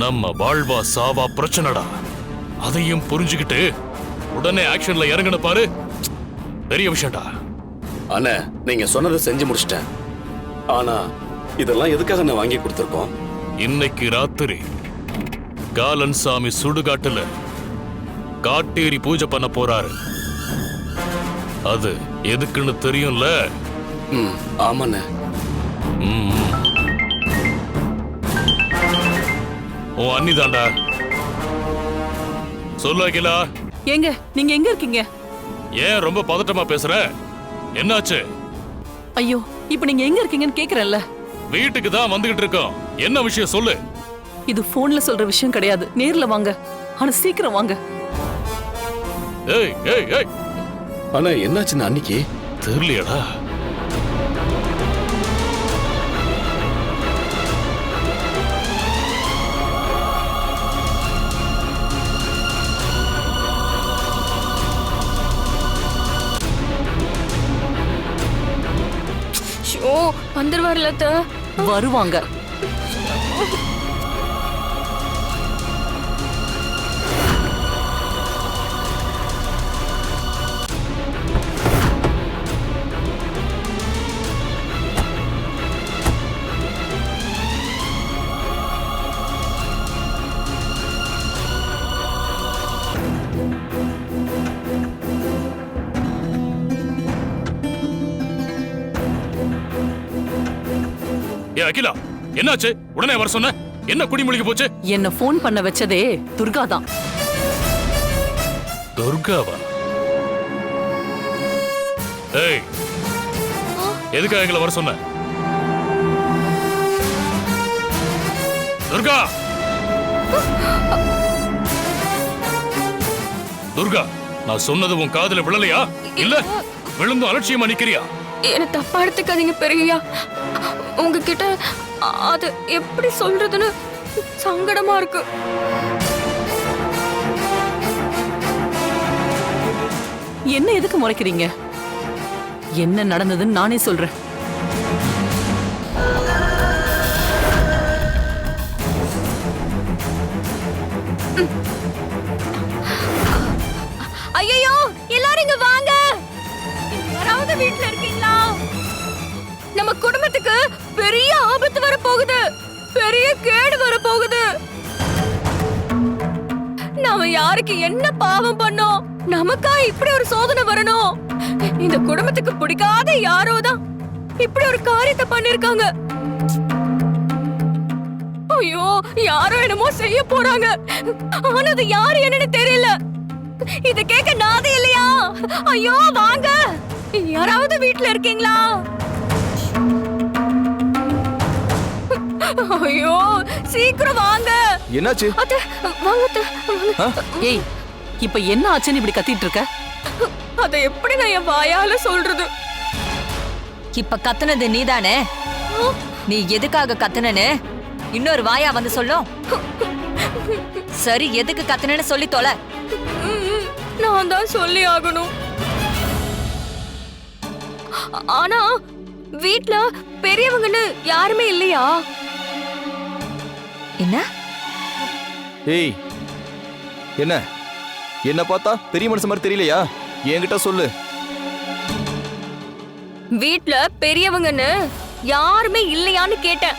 நம்ம வாழ்வா சாவா பிரச்சனைடா. அதையும் புரிஞ்சுக்கிட்டு உடனே ஆக்ஷன்ல இறங்கணும் பாரு, பெரிய விஷயம்டா. அண்ணே, நீங்க சொன்னதை செஞ்சு முடிச்சிட்டேன். ஆனா இதெல்லாம் எதுக்காக நான் வாங்கி கொடுத்துருக்கோம்? இன்னைக்கு ராத்திரி காலன் சாமி சுடுகாட்டுல காட்டேரி பூஜை பண்ண போறாரு. அது எதுக்குன்னு தெரியும்ல? ஆமாண்ணே. உன் அண்ணிதாண்டா. சொல்லு அகிலா. ஏங்க, நீங்க எங்க இருக்கீங்க? ஏன் ரொம்ப பதட்டமா பேசுற? என்னாச்சு? ஐயோ, இப்ப நீங்க எங்க இருக்கீங்கன்னு கேக்குறேன்ல. வீட்டுக்கு தான் வந்துகிட்டு இருக்கோம். என்ன விஷயம் சொல்லு. இது போன்ல சொல்ற விஷயம் கிடையாது, நேர்ல வாங்க. ஆனா சீக்கிரம் வாங்க. ஏய் ஏய் ஏய், அண்ணா என்னாச்சுன்னு அன்னைக்கு தெரியலையடா. வந்துருவார்ல அத்தை. வருவாங்க. ஏ அகிலா, என்னாச்சு? உடனே வர சொன்ன. என்ன குடிமொழிக்கு போச்சு? என்ன போன் பண்ண வச்சதே துர்கா தான். துர்காவா? ஏய், எதுக்காக எங்களை வர சொன்ன? துர்கா, துர்கா, நான் சொன்னது உன் காதுல விழலையா? இல்ல விழுந்து அலட்சியமா நிக்கிறியா? என்ன தப்பா எடுத்துக்காதீங்க பெரியயா. உங்ககிட்ட அது எப்படி சொல்றதுன்னு சங்கடமா இருக்கு. என்ன எதுக்கு முறைக்கிறீங்க? என்ன நடந்ததுன்னு நானே சொல்றேன். ஐயோ, எல்லாரும் இங்க வாங்க. யாராவது வீட்ல இருக்கீங்களா? நம்ம குடும்பத்துக்கு பெரிய ஆபத்து வர போகுது. பெரிய கேடு வர போகுது. நாம யாருக்கு என்ன பாவம் பண்ணோம்? நமக்கா இப்படி ஒரு சோதனை வரணும்? இந்த குடும்பத்துக்கு பிடிக்காத யாரோதான் இப்படி ஒரு காரியத்தை பண்ணிருக்காங்க. ஐயோ, யாரோ என்னமோ செய்ய போறாங்க. ஆனா அது யாரு என்னன்னு தெரியல. இத கேட்க நாதே இல்லையா? ஐயோ வாங்க, யாராவது வீட்ல இருக்கீங்களா? ஐயோ சீக்கிரம் வாங்க. என்னாச்சு? அத்தை வாங்க அத்தை. ஏய், இப்ப என்ன ஆச்சுன்னு இப்படி கத்திட்டு இருக்க? அத எப்படி நான் என் வாயால சொல்றது? இப்ப கத்துனது நீதானே? நீ எதுக்காக கத்துனன்னு இன்னொரு வாயா வந்து சொல்லும். சரி, எதுக்கு கத்துனன்னு சொல்லி தொலை. நான் தான் சொல்லி ஆகணும். ஆனா வீட்ல பெரியவங்கன்னு யாருமே இல்லையா? என்ன? ஏய், என்ன என்ன பார்த்தா பெரிய மனுஷன் மாதிரி தெரியலையா? என்கிட்ட சொல்லு. வீட்ல பெரியவங்கன்னு யாருமே இல்லையான்னு கேட்டேன்.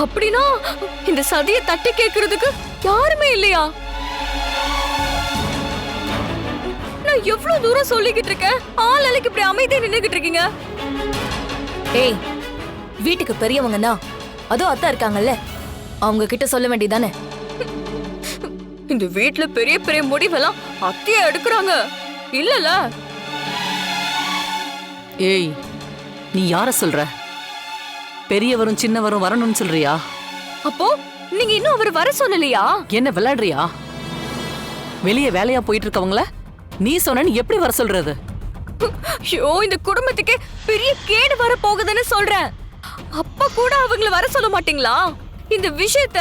அப்படின்னா இந்த சதியை தட்டி கேட்கறதுக்கு யாருமே இல்லையா? நான் எவ்வளவு தூரம் சொல்லிக்கிட்டு இருக்கேன், ஆள் அலைக்கு இப்படி அமைதியா நின்னுகிட்டு இருக்கீங்க. ஏய், வீட்டுக்கு பெரியவங்கன்னா அதோ அத்தா இருக்காங்கல்ல, அவங்க கிட்ட சொல்ல வேண்டியதானே? இந்த வீட்ல பெரிய பெரிய முடிவெல்லாம் அத்தையா எடுக்கிறாங்க இல்லல? ஏய், நீ யார சொல்ற? பெரியவரும் சின்னவரும் வரணும்னு சொல்றியா? அப்போ நீங்க இன்னும் அவர் வர சொல்லலையா? என்ன விளையாடுறியா? வெளியே வேலையா போயிட்டு இருக்கவங்கள நீ சொன்ன எப்படி வர சொல்றது? ஐயோ, இந்த குடும்பத்துக்கே பெரிய கேடு வர போகுதுன்னு சொல்றேன். அப்ப கூட அவங்கள வர சொல்ல மாட்டீங்களா? இந்த விஷயத்த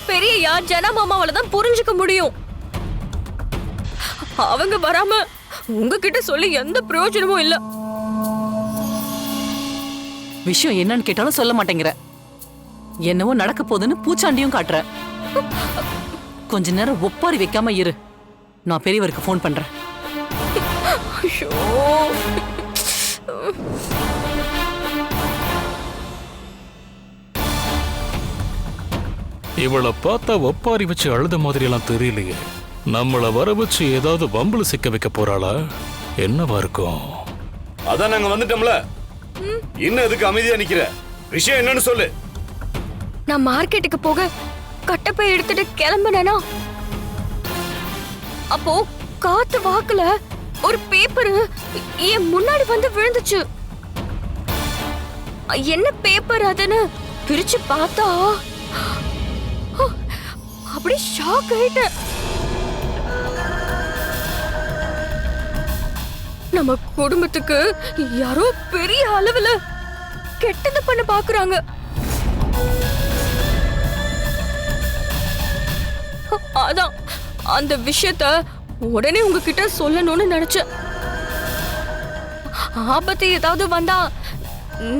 பெரியயா ஜனமாமாவால தான் புரிஞ்சுக்க முடியும். அவங்க வராம உங்ககிட்ட சொல்லி எந்த பிரயோஜனமும் இல்ல. விஷயம் என்னன்னு கேட்டாலும் சொல்ல மாட்டேங்கிற. என்னவோ நடக்க போகுதுன்னு பூச்சாண்டியும் காட்டுற. கொஞ்ச நேரம் ஒப்பாரி வைக்காம இரு. நான் பெரியவருக்கு ஃபோன் பண்றேன். ஐயோ, இவளை பார்த்தா ஒப்பாரி வச்சு அழுத மாதிரி எல்லாம் தெரியலையே. நம்மள வர வச்சு ஏதாவது வம்புல சிக்க வைக்க போறாளா? என்னவா இருக்கும்? அதான் நாங்க வந்துட்டோம்ல. இன்னும் எதுக்கு அமைதியா நிக்கிற? விஷயம் என்னன்னு சொல்லு. நான் மார்க்கெட்டுக்கு போக கட்டப்பை எடுத்துட்டு கிளம்பினேனா, அப்போ காத்து வாக்குல ஒரு பேப்பர் என் முன்னாடி வந்து விழுந்துச்சு. என்ன பேப்பர் அதுன்னு பிரிச்சு பார்த்தா அப்படி ஷாக் ஆயிட்டேன். நம்ம குடும்பத்துக்கு யாரோ பெரிய அளவுல கெட்டது பண்ண பாக்குறாங்க. அதான் அந்த விஷயத்த உடனே உங்ககிட்ட சொல்லணும்னு நினைச்சேன். ஆபத்து ஏதாவது வந்தா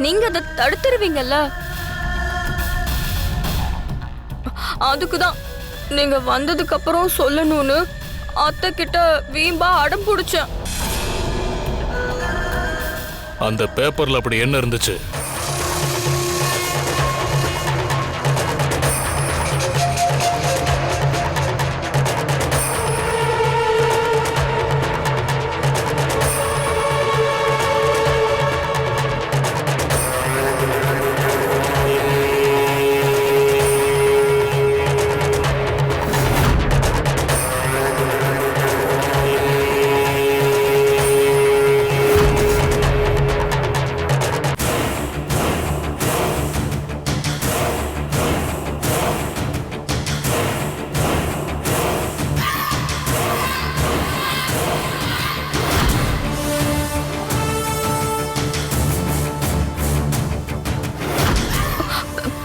நீங்க அதை தடுத்துருவீங்கல்ல. அதுக்குதான் நீங்க வந்ததுக்கு அப்புறம் சொல்லணும்னு அத்தை கிட்ட வீம்பா அடம் பிடிச்சேன். அந்த பேப்பர்ல அப்படி என்ன இருந்துச்சு?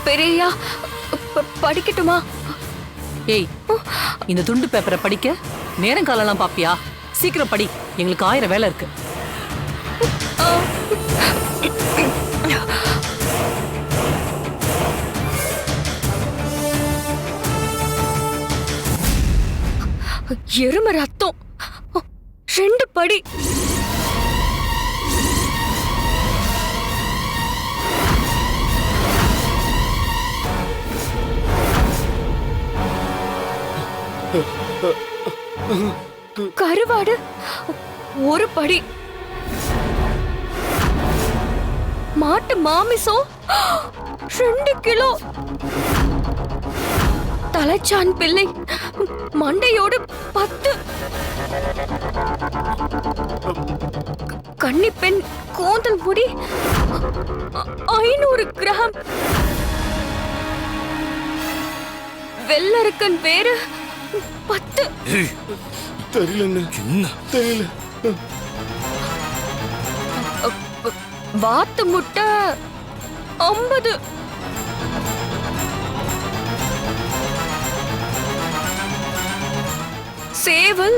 பெரியா, படிக்கட்டுமா? ஏய், இந்த துண்டு பேப்பரை படிக்க நேரம் காலம்லாம் பாப்பியா? சீக்கிரம் படி, எங்களுக்கு 1000 வேலை இருக்கு. எரும ரத்தம் 2 படி. கருவாடு 1 படி. மாட்டு மாமிசம் 2 கிலோ. தலைச்சான் பிள்ளை மண்டையோடு 10. கன்னிப்பெண் கூந்தல் முடி 500 கிராம். வெள்ளருக்கன் வேறு 10. தெரியல. வாத்து முட்டை 50. சேவல்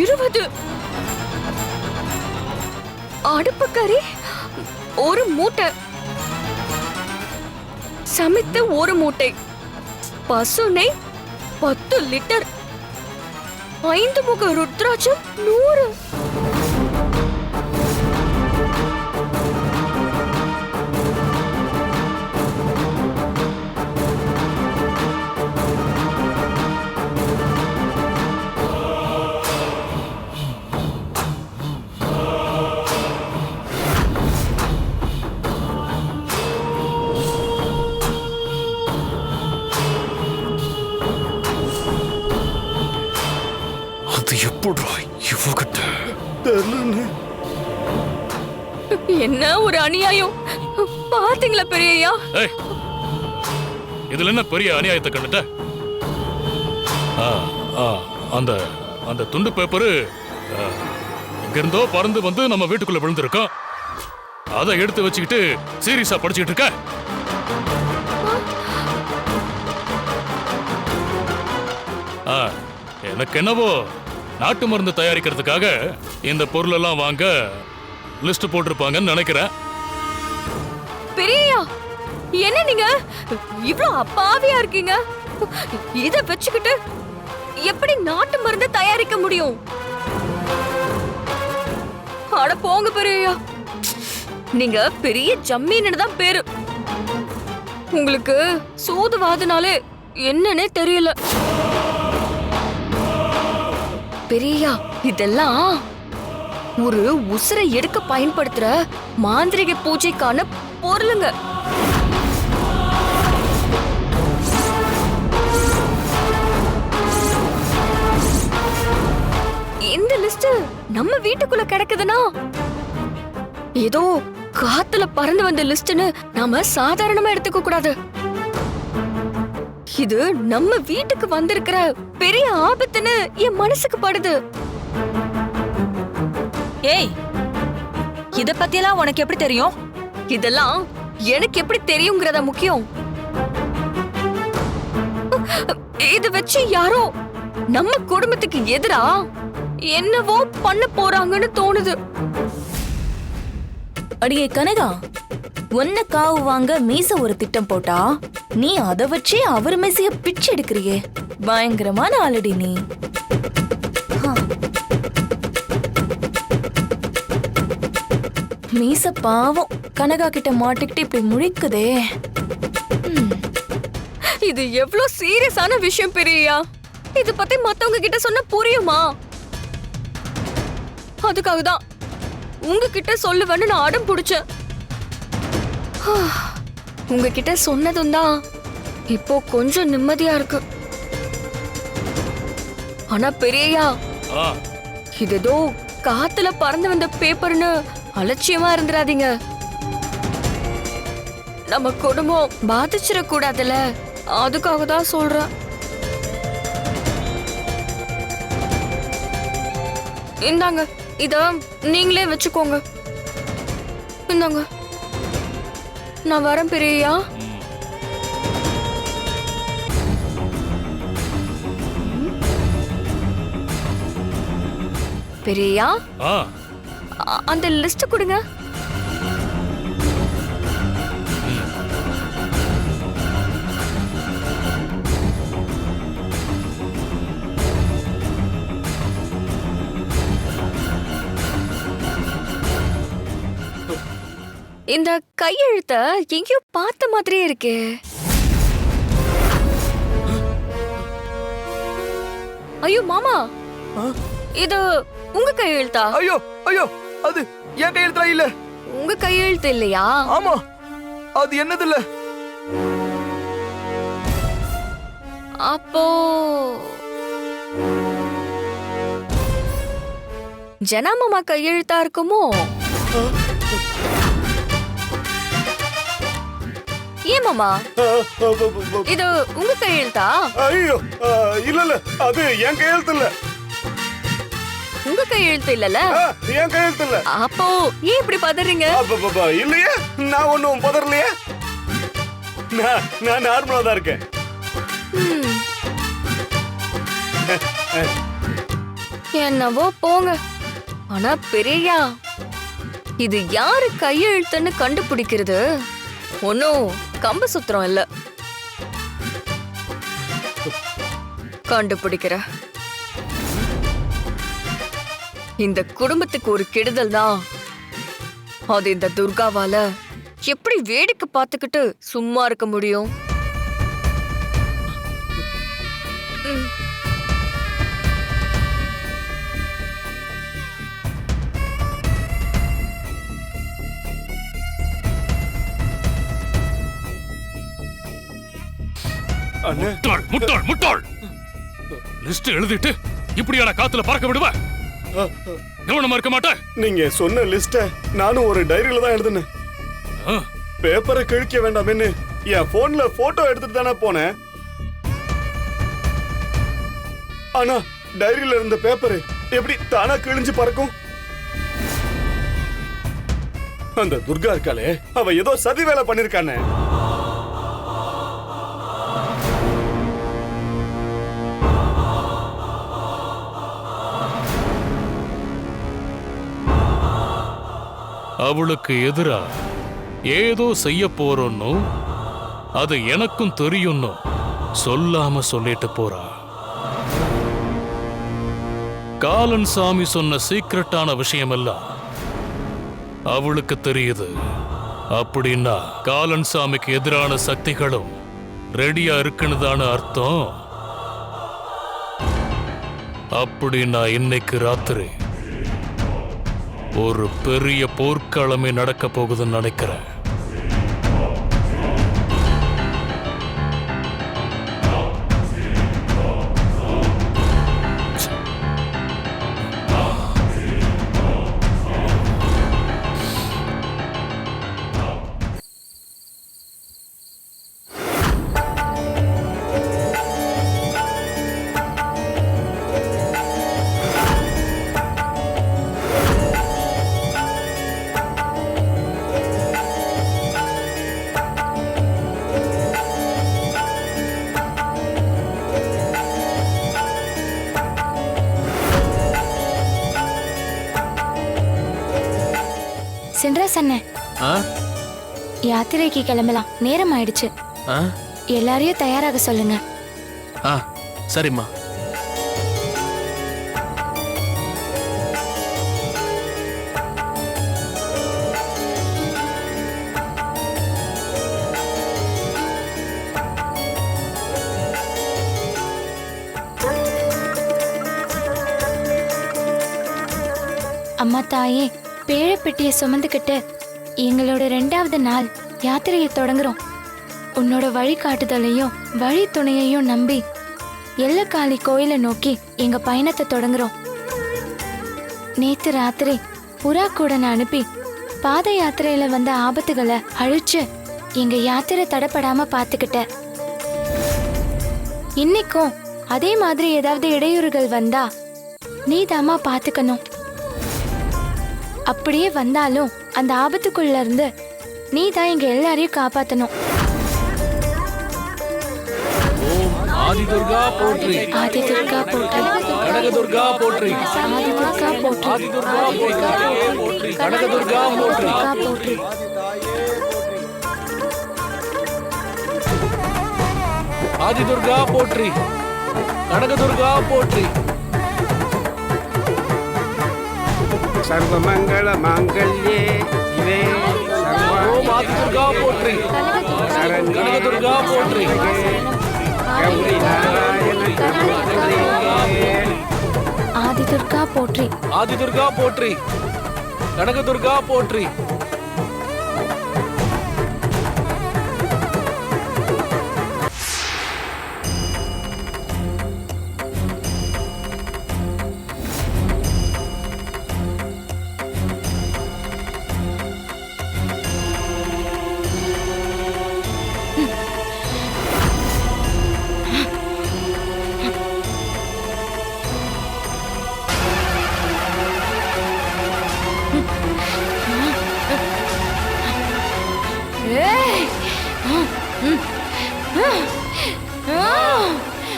20. அடுப்பு கறி 1 மூட்டை. சமைத்த 1 மூட்டை. பசு நெய் 10 லிட்டர். 5 முக ருத்ராட்சம் 100. என்ன ஒரு அநியாயம் பாத்தீங்களா பெரியய்யா? ஏய், இதுல என்ன பெரிய அநியாயத்தை கண்டுட்ட? அந்த அந்த துண்டு பேப்பரு எங்கிருந்தோ பறந்து வந்து நம்ம வீட்டுக்குள்ள விழுந்திருக்கோம். அதை எடுத்து வச்சுக்கிட்டு சீரியஸா படிச்சுக்கிட்டு இருக்க? எனக்கு என்னவோ நாட்டு மருந்து தயாரிக்கிறதுக்காக இந்த பொருள் எல்லாம் வாங்க லிஸ்ட் போட்டிருப்பாங்கன்னு நினைக்கிறேன். பெரியயா, என்ன நீங்க இவ்ளோ அப்பாவியா இருக்கீங்க? இத வச்சுக்கிட்டு எப்படி நாட்டு மருந்து தயாரிக்க முடியும்? அட போங்க பெரியயா, நீங்க பெரிய ஜம்மீன்னு தான் பேரு. உங்களுக்கு சூதுவாதுனாலே என்னன்னே தெரியல. பெரியயா, இதெல்லாம் ஒரு உசுரை எடுக்க பயன்படுத்துற மாந்திரிக பூஜைக்கான பொருளுங்க. இந்த லிஸ்ட் நம்ம வீட்டுக்குள்ள கிடக்குதுன்னா ஏதோ காத்துல பறந்து வந்த லிஸ்ட்னு நாம சாதாரணமா எடுத்துக்க கூடாது. இது நம்ம வீட்டுக்கு வந்திருக்கிற பெரிய ஆபத்துன்னு என் மனசுக்கு படுது. ஏய், இத பத்தியெல்லாம் உனக்கு எப்படி தெரியும்? இதெல்லாம் எனக்கு எப்படி தெரியுங்கிறத முக்கியம். இத வச்சு யாரோ நம்ம குடும்பத்துக்கு எதிரா என்னவோ பண்ண போறாங்கன்னு தோணுது. அடியே கனகா, ஒன்ன காவு வாங்க மீச ஒரு திட்டம் போட்டா நீ அத வச்சே அவர் மீசைய பிச்சு எடுக்கிறியே. பயங்கரமான ஆளடி நீ. மீச பாவம் கனகா கிட்ட மாட்டிக்கிட்டு இப்படி முழிக்குதே. இது எவ்வளவு சீரியஸான விஷயம் பெரியா. இது பத்தி மத்தவங்க கிட்ட சொன்னா புரியுமா? அதுக்காக தான் உங்ககிட்ட சொல்லுவேன்னு நான் அடம் பிடிச்சேன். உங்ககிட்ட சொன்னதும் தான் இப்போ கொஞ்சம் நிம்மதியா இருக்கு. ஆனா பெரியயா, ஆ, இது ஏதோ காத்துல பறந்து வந்த பேப்பர்னு அலட்சியமா இருந்துடாதீங்க. நம்ம குடும்பம் பாதிச்சிட கூடாதுல, அதுக்காக தான் சொல்றேன். இந்தாங்க, இத நீங்களே வச்சுக்கோங்க. இந்தாங்க, நான் வரேன் பெரியயா. பெரியயா, ஆ, அந்த லிஸ்ட் கொடுங்க. இந்த கையெழுத்த எங்கேயோ பார்த்த மாதிரியே இருக்கே. ஐயோ மாமா, இது உங்க கையெழுத்தா? ஐயோ ஐயோ, அது என் கையெழுத்தா இல்ல. உங்க கையெழுத்து இல்லையா? ஆமா, அது என்னது இல்ல. அப்போ ஜனாமாமா கையெழுத்தா இருக்குமோ? ஏன் மாமா, இது உங்க கையெழுத்தா? ஐயோ, இல்ல இல்ல, அது என் கையெழுத்து இல்ல. உங்க கையெழுத்து இல்லல? என் கையெழுத்து இல்ல. அப்போ ஏன் இப்படி பதறீங்க? இல்லையே, நான் ஒன்னும் பதறலையே. நான் நார்மலா தான் இருக்கேன். என்னவோ போங்க. ஆனா பெரியயா, இது யாரு கையெழுத்துன்னு கண்டுபிடிக்கிறது ஒன்னும் கம்பு சுத்திரம் இல்ல. கண்டுபிடிக்கிற இந்த குடும்பத்துக்கு ஒரு கெடுதல் தான். அது இந்த துர்காவால எப்படி வேடிக்கை பார்த்துக்கிட்டு சும்மா இருக்க முடியும்? முட்டாள் முட்டாள் முட்டாள். லிஸ்ட் எழுதிட்டு இப்படியான காத்துல பறக்க விடுவ? கவனமா இருக்க மாட்ட? நீங்க சொன்ன லிஸ்ட நானும் ஒரு டைரியில தான் எழுதுனேன். ஆ, பேப்பரை கிழிக்க வேண்டாம்னு என் போன்ல போட்டோ எடுத்துட்டு தானே போனேன். ஆனா டைரியில இருந்த பேப்பர் எப்படி தானா கிழிஞ்சு பறக்கும்? அந்த துர்கா இருக்காளே, அவ ஏதோ சதி வேலை பண்ணிருக்கானே. அவளுக்கு எதிரா ஏதோ செய்ய போறோன்னு அது எனக்கும் தெரியும்னு சொல்லாம சொல்லிட்டு போறா. காலன் சாமி சொன்ன சீக்ரெட்டான விஷயமெல்லாம் அவளுக்கு தெரியுது. அப்படின்னா காலன் சாமிக்கு எதிரான சக்திகளும் ரெடியா இருக்குன்னு தானே அர்த்தம். அப்படின்னா இன்னைக்கு ராத்திரி ஒரு பெரிய போர்க்களமே நடக்க போகுதுன்னு நினைக்கிறேன். சின்ராஸ் அண்ணன், யாத்திரைக்கு கிளம்பலாம், நேரம் ஆயிடுச்சு. எல்லாரையும் தயாராக சொல்லுங்க. சரிம்மா. அம்மா தாயே, பேழை பெட்டியை சுமந்துக்கிட்டு எங்களோட 2வது நாள் யாத்திரையை தொடங்குறோம். உன்னோட வழிகாட்டுதலையும் வழி துணையையும் நம்பி எல்லக்காளி கோயிலை நோக்கி எங்க பயணத்தை தொடங்குறோம். நேத்து ராத்திரி புறா கூட அனுப்பி பாத யாத்திரையில வந்த ஆபத்துகளை அழிச்சு எங்க யாத்திரை தடப்படாம பாத்துக்கிட்ட. இன்னைக்கும் அதே மாதிரி ஏதாவது இடையூறுகள் வந்தா நீதாம்மா பாத்துக்கணும். அப்படியே வந்தாலும் அந்த ஆபத்துக்குள்ள இருந்து நீ தான் எங்க எல்லாரையும் காப்பாத்தணும். ஆதிதுர்கா போற்றி, ஆதிதுர்கா போற்றி, கனகதுர்கா போற்றி, ஆதிதுர்கா போற்றி, ஆதிதுர்கா போற்றி, கனகதுர்கா போற்றி, போற்றி. ஆதிதுர்கா போற்றி, கனகதுர்கா போற்றி. சர்வமங்கள மாங்கல்யே சிவே ஓம் ஆதிதுர்கா போற்றி, கனகதுர்கா போற்றி, கௌரி நாராயண ஆதிதுர்கா போற்றி, ஆதிதுர்கா போற்றி, கனகதுர்கா போற்றி.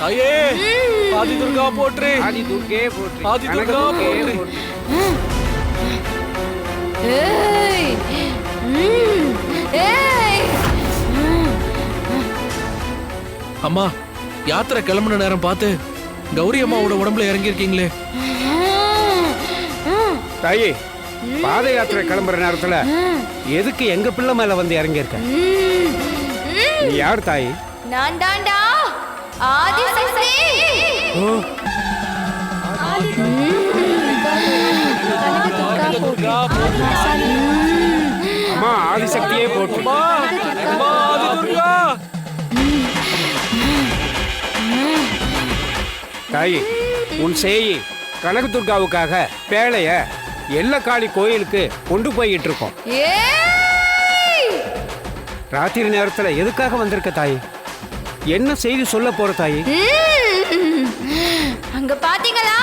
தாயே, ஆதிதுர்கா போற்றி, ஆதிதுர்கே போற்றி, ஆதிதுர்கா போற்றி. ஏய், ஏய். அம்மா, யாத்திரை கிளம்புன நேரம் பார்த்து கௌரி அம்மாவோட உடம்புல இறங்கி இருக்கீங்களே. தாயே, பாத யாத்திரை கிளம்புற நேரத்துல எதுக்கு எங்க பிள்ளை மேல வந்து இறங்கி இருக்க? நீ யார் தாயே? நான் தாண்டா ஆதிசக்தி. கனகதுர்கா போற்றி. அம்மா ஆதிசக்தியே போற்றி. அம்மா, அம்மா ஆதிதுர்கா. தாயே, உன் சேயி கனகதுர்காவுக்காக பேழைய எல்லக்காளி கோயிலுக்கு கொண்டு போயிட்டு இருக்கோம். ராத்திரி நேரத்துல எதுக்காக வந்திருக்க தாயே? என்ன செய்தி சொல்ல போற தாயே? அங்க பாத்தீங்களா?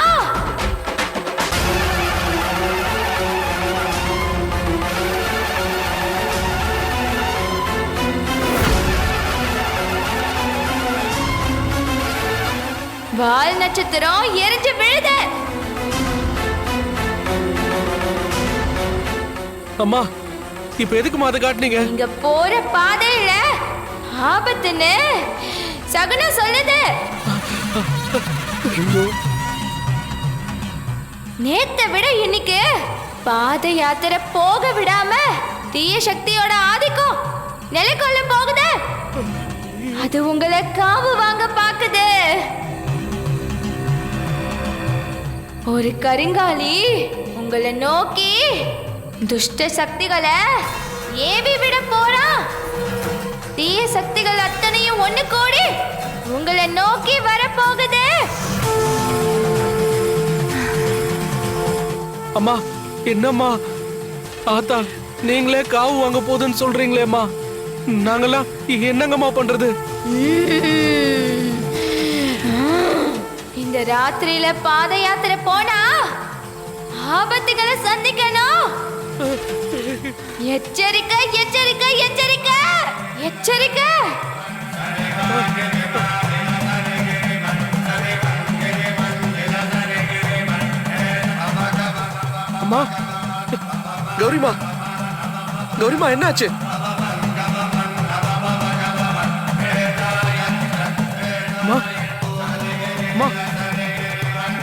வால் நட்சத்திரம் எரிஞ்சு விழுது. அம்மா, இப்ப எதுக்குமா அதை காட்டுனீங்க? இங்க போற பாதையில ஆபத்துன்னு சகுனம் சொல்லுது. நேத்தை விட இன்னைக்கு பாத யாத்திரை போக விடாம தீய சக்தியோட ஆதிக்கம் நிலைக்கொள்ள போகுது. அது உங்களை காவு வாங்க பாக்குது. ஒரு கருங்காலி உங்களை நோக்கி துஷ்ட சக்திகளை ஏவி விட போறான். தீய சக்திகள் அத்தனையும் ஒண்ணு கூடி உங்களை நோக்கி வரப்போகுது. அம்மா என்னம்மா ஆத்தா நீங்களே காவு வாங்க போகுதுன்னு சொல்றீங்களேம்மா, நாங்கெல்லாம் என்னங்கம்மா பண்றது? இந்த ராத்திரியில பாத யாத்திரை போனா ஆபத்துகளை சந்திக்கணும். எச்சரிக்கை எச்சரிக்கை எச்சரிக்கை எச்சரிக்கை. அம்மா கௌரிமா, கௌரிமா என்னாச்சு? அம்மா அம்மா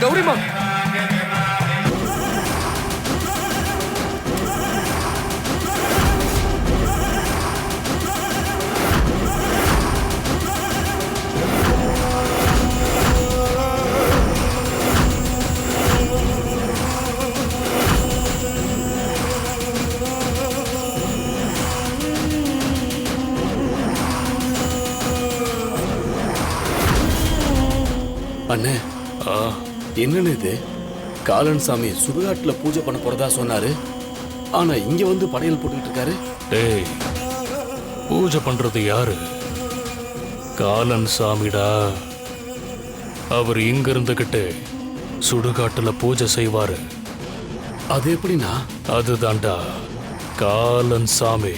கௌரிமா, அண்ணே என்னன்னு இது? காலன் சாமி சுடுகாட்டுல பூஜை பண்ண போறதா சொன்னாரு, ஆனா இங்க வந்து படையல் போட்டுக்கிட்டு இருக்காரு. டேய், பூஜை பண்றது யாரு? காலன் சாமிடா. அவர் இங்க இருந்துகிட்டு சுடுகாட்டுல பூஜை செய்வாரு. அது எப்படின்னா? அதுதான்டா காலன் சாமி.